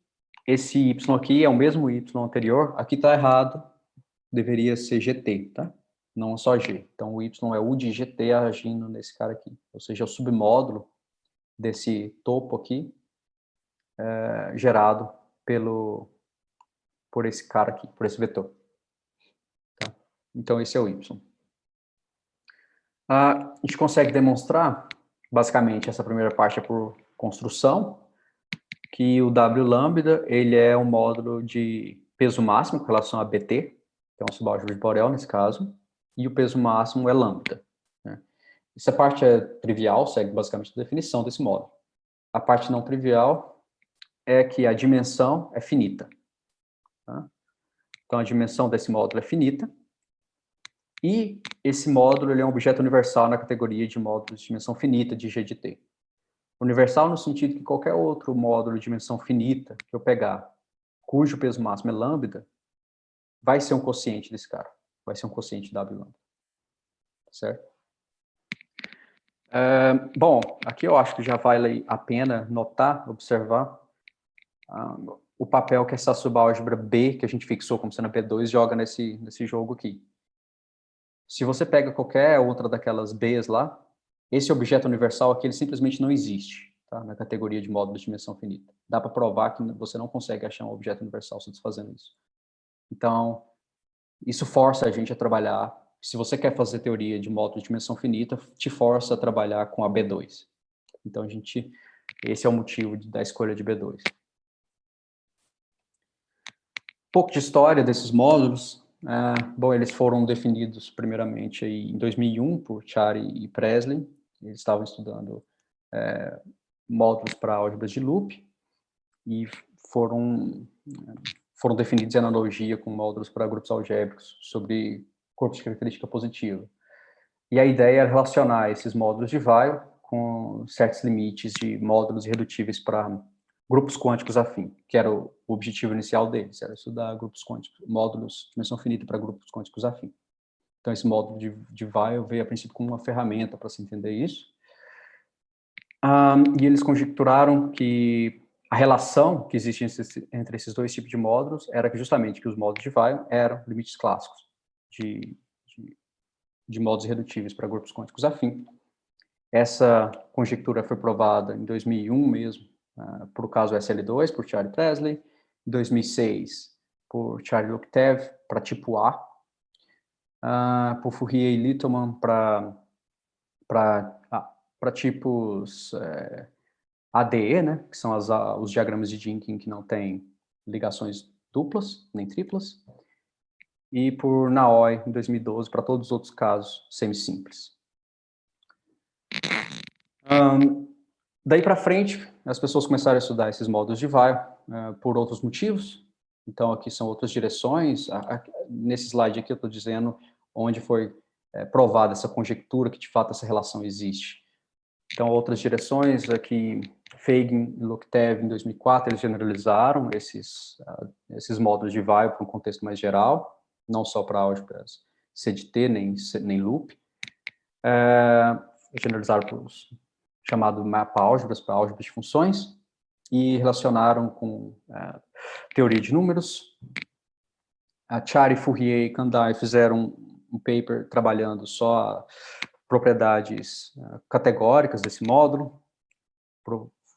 esse Y aqui é o mesmo Y anterior, aqui está errado, deveria ser GT, tá? Não só G. Então, o Y é U de GT agindo nesse cara aqui, ou seja, é o submódulo desse topo aqui, gerado por esse cara aqui, por esse vetor. Tá? Então, esse é o Y. A gente consegue demonstrar, basicamente, essa primeira parte é por construção, que o W lambda, ele é um módulo de peso máximo com relação a BT, que é um subálgebra de Borel nesse caso, e o peso máximo é lambda. Né? Essa parte é trivial, segue basicamente a definição desse módulo. A parte não trivial é que a dimensão é finita. Tá? Então, a dimensão desse módulo é finita, e esse módulo ele é um objeto universal na categoria de módulos de dimensão finita de G de T. Universal no sentido que qualquer outro módulo de dimensão finita que eu pegar, cujo peso máximo é lambda, vai ser um quociente desse cara. Vai ser um quociente W lambda. Certo? Bom, aqui eu acho que já vale a pena notar, observar o papel que essa subálgebra B, que a gente fixou como sendo P2, joga nesse jogo aqui. Se você pega qualquer outra daquelas Bs lá, esse objeto universal aqui, ele simplesmente não existe, tá? Na categoria de módulos de dimensão finita. Dá para provar que você não consegue achar um objeto universal satisfazendo isso. Então, isso força a gente a trabalhar. Se você quer fazer teoria de módulos de dimensão finita, te força a trabalhar com a B2. Então, esse é o motivo da escolha de B2. Um pouco de história desses módulos. Bom, eles foram definidos primeiramente aí em 2001 por Chari e Presley. Eles estavam estudando módulos para álgebras de loop e foram definidos em analogia com módulos para grupos algébricos sobre corpos de característica positiva. E a ideia era relacionar esses módulos de Weyl com certos limites de módulos irredutíveis para grupos quânticos afim, que era o objetivo inicial deles, era estudar grupos quânticos, módulos de dimensão finita para grupos quânticos afim. Então, esse módulo de Weyl veio, a princípio, como uma ferramenta para se entender isso. E eles conjecturaram que a relação que existe entre esses dois tipos de módulos era que justamente que os módulos de Weyl eram limites clássicos de módulos irredutíveis para grupos quânticos afim. Essa conjectura foi provada em 2001 mesmo, por o caso SL2, por Charlie Presley, em 2006, por Charlie Loktev, para tipo A, por Fourier e Littleman para tipos ADE, né, que são os diagramas de Dynkin que não têm ligações duplas, nem triplas, e por Naoi, em 2012, para todos os outros casos semisimples. Daí para frente, as pessoas começaram a estudar esses módulos de Weil por outros motivos. Então, aqui são outras direções. Nesse slide aqui eu estou dizendo onde foi provada essa conjectura que, de fato, essa relação existe. Então, outras direções aqui, Feigin e Loktev, em 2004, eles generalizaram esses módulos de Weil para um contexto mais geral, não só para álgebras CDT, nem loop. Generalizaram para os chamados mapa-álgebras, para álgebras de funções, e relacionaram com teoria de números. A Chari, Fourier e Kandai fizeram um paper trabalhando só propriedades categóricas desse módulo,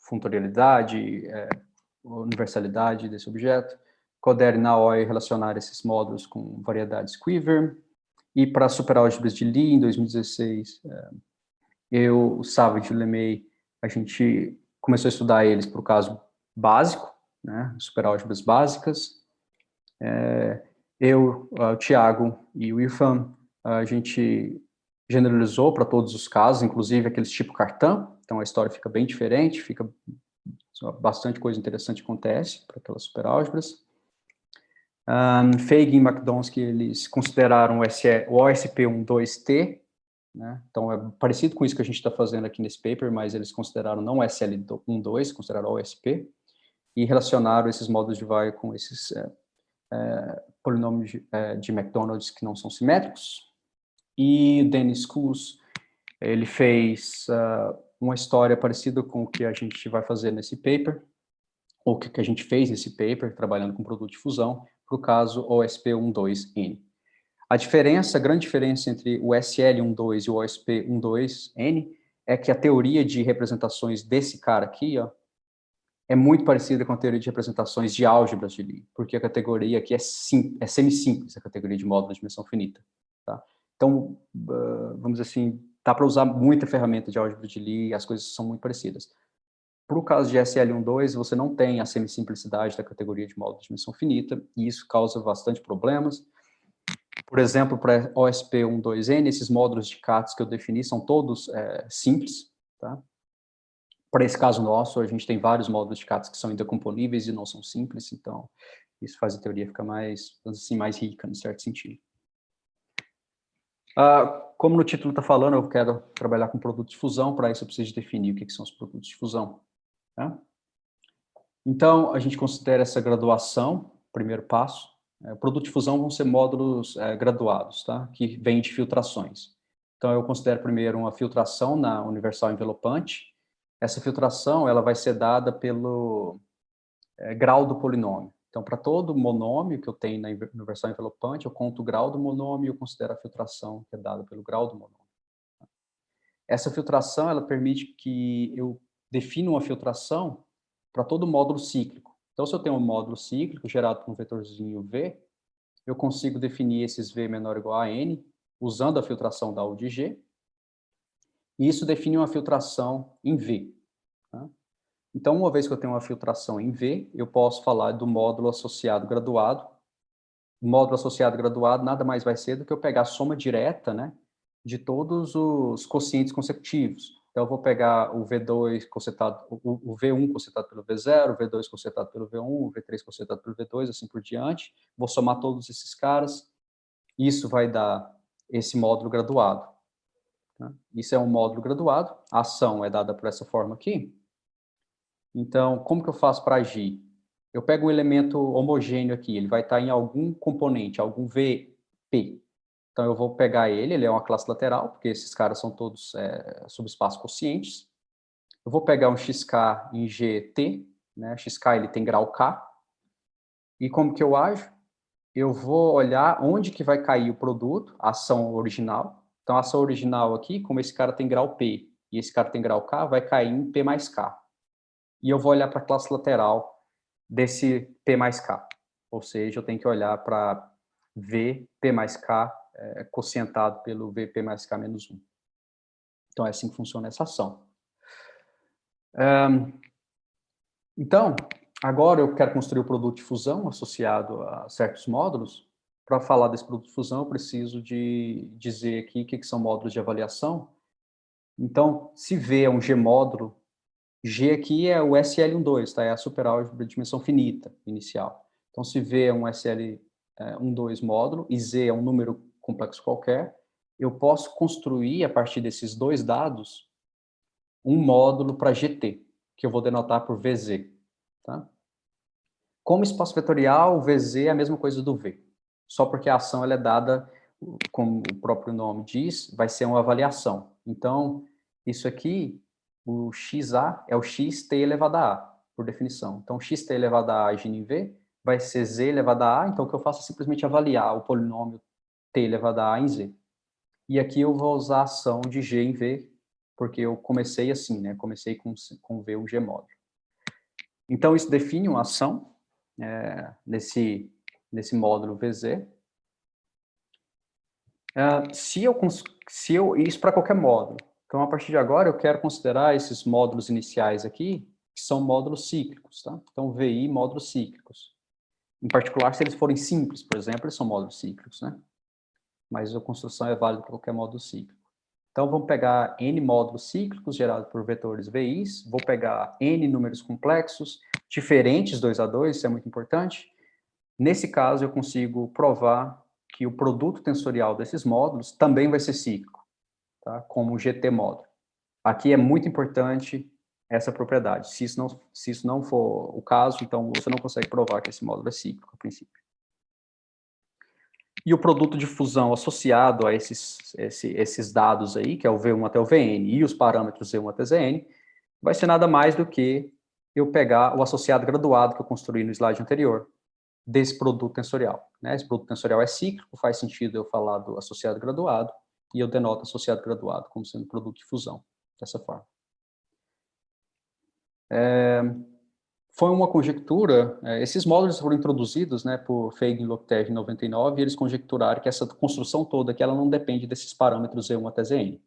funtorialidade, universalidade desse objeto. Coder e Naoi relacionaram esses módulos com variedades Quiver. E para superálgebras de Lie, em 2016, o Savage e o Lemay, a gente começou a estudar eles para o caso básico, né, superálgebras básicas. O Thiago e o Irfan, a gente generalizou para todos os casos, inclusive aqueles tipo cartão, então a história fica bem diferente, bastante coisa interessante acontece para aquelas superálgebras. Feigin e McDonsky, eles consideraram o OSP12T, né? Então é parecido com isso que a gente está fazendo aqui nesse paper, mas eles consideraram não SL12, consideraram OSP, e relacionaram esses módulos de Weil com esses polinômios de McDonald's que não são simétricos. E o Dennis Kuss, ele fez uma história parecida com o que a gente vai fazer nesse paper, ou o que a gente fez nesse paper, trabalhando com produto de fusão, para o caso OSP12N. A grande diferença entre o SL12 e o OSP12N é que a teoria de representações desse cara aqui, ó, é muito parecida com a teoria de representações de álgebras de Lie, porque a categoria aqui é semi-simples, a categoria de módulo de dimensão finita. Tá? Então, vamos dizer assim, dá para usar muita ferramenta de álgebra de Lie e as coisas são muito parecidas. Para o caso de SL12, você não tem a semi-simplicidade da categoria de módulo de dimensão finita, e isso causa bastante problemas. Por exemplo, para OSP12N, esses módulos de CATS que eu defini são todos simples, tá? Para esse caso nosso, a gente tem vários módulos de CATS que são indecomponíveis e não são simples, então isso faz a teoria ficar mais rica, em certo sentido. Como no título está falando, eu quero trabalhar com produtos de fusão, para isso eu preciso definir o que são os produtos de fusão. Tá? Então, a gente considera essa graduação, primeiro passo. Produto de fusão vão ser módulos graduados, tá? Que vêm de filtrações. Então, eu considero primeiro uma filtração na universal envelopante. Essa filtração ela vai ser dada pelo grau do polinômio. Então, para todo monômio que eu tenho na universal envelopante, eu conto o grau do monômio e eu considero a filtração que é dada pelo grau do monômio. Essa filtração ela permite que eu defina uma filtração para todo módulo cíclico. Então, se eu tenho um módulo cíclico gerado por um vetorzinho V, eu consigo definir esses V menor ou igual a N, usando a filtração da U de G, e isso define uma filtração em V. Tá? Então, uma vez que eu tenho uma filtração em V, eu posso falar do módulo associado graduado. O módulo associado graduado nada mais vai ser do que eu pegar a soma direta, né, de todos os quocientes consecutivos. Então, eu vou pegar o V2 cossetado, o V1 cossetado pelo V0, o V2 cossetado pelo V1, o V3 cossetado pelo V2, assim por diante. Vou somar todos esses caras. Isso vai dar esse módulo graduado. Tá? Isso é um módulo graduado. A ação é dada por essa forma aqui. Então, como que eu faço para agir? Eu pego um elemento homogêneo aqui, ele vai estar em algum componente, algum VP. Então, eu vou pegar ele é uma classe lateral, porque esses caras são todos subespaços quocientes. Eu vou pegar um XK em GT, né? XK ele tem grau K. E como que eu ajo? Eu vou olhar onde que vai cair o produto, a ação original. Então, a ação original aqui, como esse cara tem grau P e esse cara tem grau K, vai cair em P mais K. E eu vou olhar para a classe lateral desse P mais K. Ou seja, eu tenho que olhar para VP mais K quocientado pelo VP mais K menos 1. Então, é assim que funciona essa ação. Então, agora eu quero construir o produto de fusão associado a certos módulos. Para falar desse produto de fusão, eu preciso de dizer aqui o que são módulos de avaliação. Então, se V é um G módulo, G aqui é o SL12, tá? É a superálgebra de dimensão finita inicial. Então, se V é um SL12 módulo e Z é um número complexo qualquer, eu posso construir, a partir desses dois dados, um módulo para GT, que eu vou denotar por VZ. Tá? Como espaço vetorial, o VZ é a mesma coisa do V. Só porque a ação ela é dada, como o próprio nome diz, vai ser uma avaliação. Então, isso aqui, o XA é o xt elevado a A, por definição. Então, xt elevado a A agindo em V vai ser Z elevado a A, então o que eu faço é simplesmente avaliar o polinômio t elevado a A em Z. E aqui eu vou usar a ação de G em V, porque eu comecei assim, né? Comecei com V, o G módulo. Então, isso define uma ação nesse módulo VZ. Isso para qualquer módulo. Então, a partir de agora, eu quero considerar esses módulos iniciais aqui, que são módulos cíclicos, tá? Então, VI, módulos cíclicos. Em particular, se eles forem simples, por exemplo, eles são módulos cíclicos, né? Mas a construção é válida para qualquer módulo cíclico. Então, vamos pegar N módulos cíclicos gerados por vetores VIs, vou pegar N números complexos, diferentes 2 a 2, isso é muito importante. Nesse caso, eu consigo provar que o produto tensorial desses módulos também vai ser cíclico, tá? Como o GT módulo. Aqui é muito importante essa propriedade. Se isso não for o caso, então você não consegue provar que esse módulo é cíclico, a princípio. E o produto de fusão associado a esses dados aí, que é o V1 até o Vn, e os parâmetros Z1 até Zn, vai ser nada mais do que eu pegar o associado graduado que eu construí no slide anterior, desse produto tensorial. Né? Esse produto tensorial é cíclico, faz sentido eu falar do associado graduado, e eu denoto associado graduado como sendo produto de fusão, dessa forma. Foi uma conjectura, esses módulos foram introduzidos, né, por Feig e Locter em 99, e eles conjecturaram que essa construção toda, que ela não depende desses parâmetros Z1 até Zn.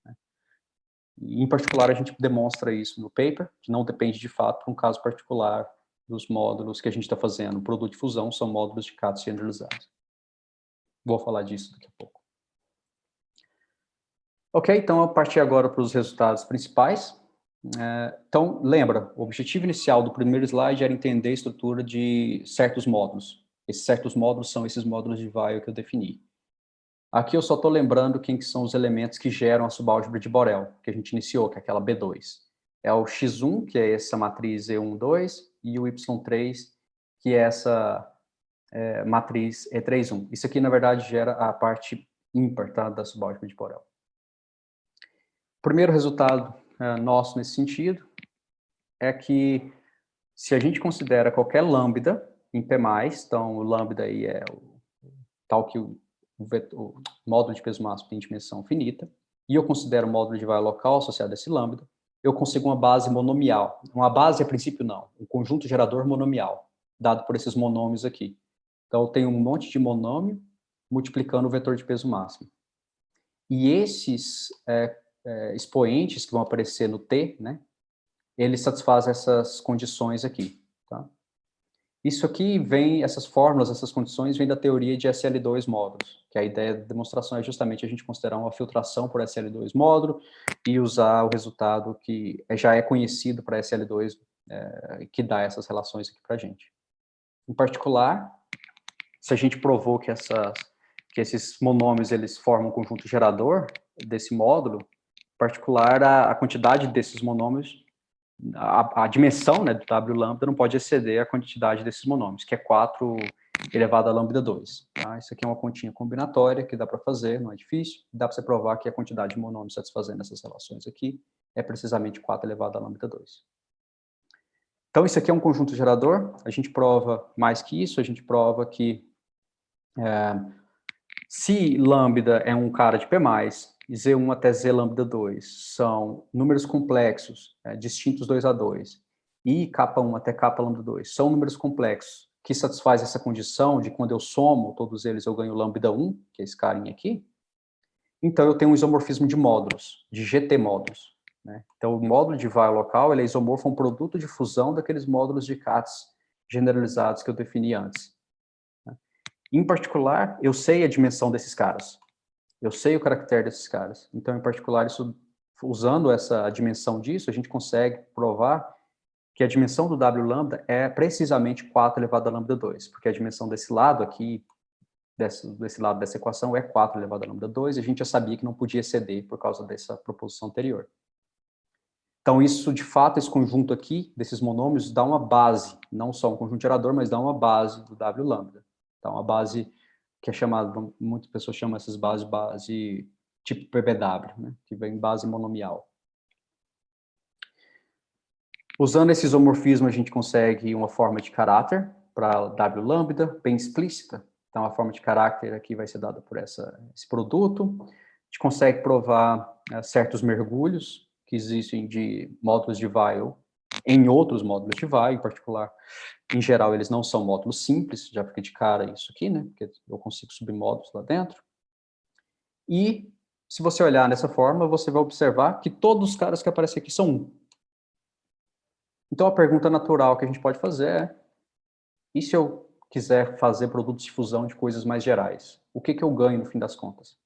Né? E, em particular, a gente demonstra isso no paper, que não depende de fato, para um caso particular dos módulos que a gente está fazendo. O produto de fusão são módulos de Katz generalizados. Vou falar disso daqui a pouco. Ok, então, a partir agora para os resultados principais. Então, lembra, o objetivo inicial do primeiro slide era entender a estrutura de certos módulos. Esses certos módulos são esses módulos de Weyl que eu defini. Aqui eu só estou lembrando quem que são os elementos que geram a subálgebra de Borel, que a gente iniciou, que é aquela B2. É o X1, que é essa matriz E1, 2, e o Y3, que é essa matriz E3, 1. Isso aqui, na verdade, gera a parte ímpar, tá, da subálgebra de Borel. O primeiro resultado nosso nesse sentido é que se a gente considera qualquer lambda em P+, então o lambda aí é tal que o módulo de peso máximo tem dimensão finita, e eu considero o módulo de Weyl local associado a esse lambda, eu consigo uma base monomial. Uma base, a princípio, não. Um conjunto gerador monomial, dado por esses monômios aqui. Então, eu tenho um monte de monômio multiplicando o vetor de peso máximo. E esses expoentes que vão aparecer no T, né, eles satisfazem essas condições aqui. Tá? Isso aqui vem, essas fórmulas, essas condições, vêm da teoria de SL2 módulos, que a ideia da demonstração é justamente a gente considerar uma filtração por SL2 módulo e usar o resultado que já é conhecido para SL2, que dá essas relações aqui para a gente. Em particular, se a gente provou que esses monômios eles formam um conjunto gerador desse módulo, em particular, a quantidade desses monômios, a dimensão, né, do W lambda não pode exceder a quantidade desses monômios, que é 4 elevado a lambda 2. Tá? Isso aqui é uma continha combinatória que dá para fazer, não é difícil. Dá para você provar que a quantidade de monômios satisfazendo essas relações aqui é precisamente 4 elevado a lambda 2. Então, isso aqui é um conjunto gerador. A gente prova mais que isso, a gente prova que se lambda é um cara de P+, e Z1 até Z lambda 2 são números complexos, distintos 2 a 2, e K1 até K lambda 2 são números complexos que satisfazem essa condição de quando eu somo todos eles eu ganho lambda 1, que é esse carinha aqui, então eu tenho um isomorfismo de módulos, de GT módulos. Né? Então o módulo de Weyl local ele é isomorfo a um produto de fusão daqueles módulos de Katz generalizados que eu defini antes. Em particular, eu sei a dimensão desses caras. Eu sei o caractere desses caras. Então, em particular, isso usando essa dimensão disso, a gente consegue provar que a dimensão do W lambda é precisamente 4 elevado a lambda 2, porque a dimensão desse lado aqui, desse lado dessa equação, é 4 elevado a lambda 2, e a gente já sabia que não podia exceder por causa dessa proposição anterior. Então, isso, de fato, esse conjunto aqui, desses monômios, dá uma base, não só um conjunto gerador, mas dá uma base do W lambda. Então, a base que é chamada, muitas pessoas chamam essas bases base tipo PBW, né, que vem base monomial. Usando esse isomorfismo, a gente consegue uma forma de caráter para W lambda, bem explícita. Então, a forma de caráter aqui vai ser dada por esse produto. A gente consegue provar certos mergulhos que existem de módulos de Weyl em outros módulos de Weyl, em particular, em geral, eles não são módulos simples, já fica de cara isso aqui, né? Porque eu consigo subir módulos lá dentro. E, se você olhar dessa forma, você vai observar que todos os caras que aparecem aqui são 1. Então, a pergunta natural que a gente pode fazer é: e se eu quiser fazer produtos de fusão de coisas mais gerais? O que eu ganho no fim das contas?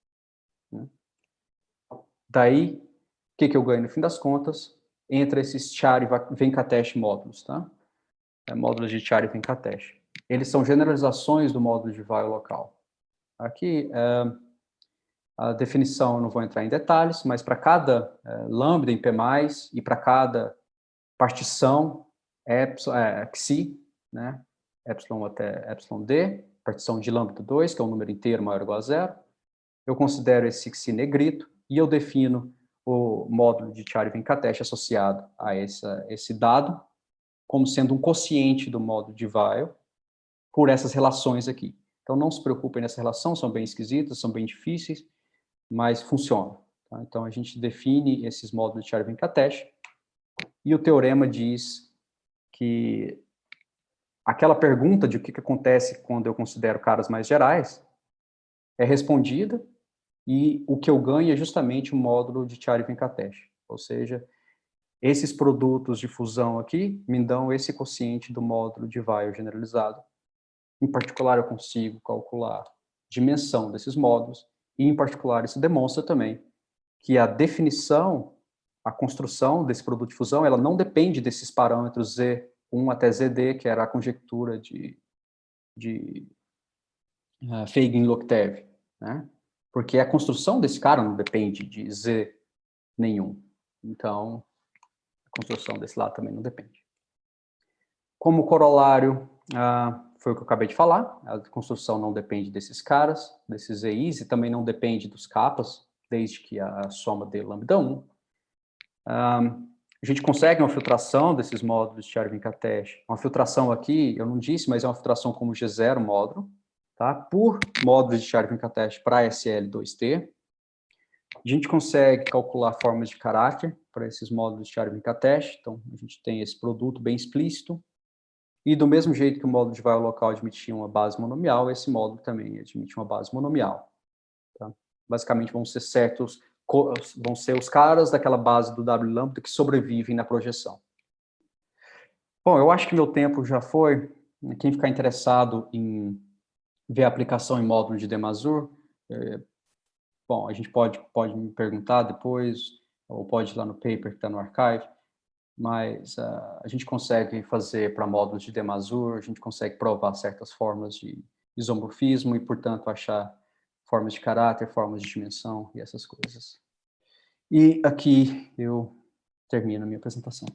Daí, o que eu ganho no fim das contas? Entre esses Char e Venkatesh módulos, tá? Módulos de Char e Venkatesh. Eles são generalizações do módulo de Weyl local. Aqui, a definição, eu não vou entrar em detalhes, mas para cada lambda em P+, e para cada partição xi, né, epsilon até epsilon d, partição de lambda 2, que é um número inteiro maior ou igual a 0, eu considero esse xi negrito e eu defino o módulo de Char e Venkatesh associado a esse dado como sendo um quociente do módulo de Weyl por essas relações aqui. Então, não se preocupem nessa relação, são bem esquisitas, são bem difíceis, mas funcionam. Tá? Então, a gente define esses módulos de Char e Venkatesh e o teorema diz que aquela pergunta de o que acontece quando eu considero caras mais gerais é respondida e o que eu ganho é justamente o módulo de Char e Venkatesh. Ou seja, esses produtos de fusão aqui me dão esse quociente do módulo de Weyl generalizado. Em particular, eu consigo calcular a dimensão desses módulos e, em particular, isso demonstra também que a definição, a construção desse produto de fusão, ela não depende desses parâmetros Z1 até ZD, que era a conjectura de Feigin-Loktev, né? Porque a construção desse cara não depende de Z nenhum. Então, a construção desse lado também não depende. Como corolário, foi o que eu acabei de falar, a construção não depende desses caras, desses EIs, e também não depende dos capas, desde que a soma dê lambda 1. A gente consegue uma filtração desses módulos de Char e Venkatesh. Uma filtração aqui, eu não disse, mas é uma filtração como G0 módulo, tá? Por módulos de Char e Venkatesh para SL2T. A gente consegue calcular formas de caráter para esses módulos de Char e Venkatesh. Então, a gente tem esse produto bem explícito. E do mesmo jeito que o módulo de Weyl local admitia uma base monomial, esse módulo também admite uma base monomial. Tá? Basicamente, vão ser os caras daquela base do W lambda que sobrevivem na projeção. Bom, eu acho que meu tempo já foi. Quem ficar interessado em ver a aplicação em módulo de Demazur, bom, a gente pode me perguntar depois, ou pode ir lá no paper que está no archive, mas a gente consegue fazer para módulos de Demazur, a gente consegue provar certas formas de isomorfismo e, portanto, achar formas de caráter, formas de dimensão e essas coisas. E aqui eu termino a minha apresentação.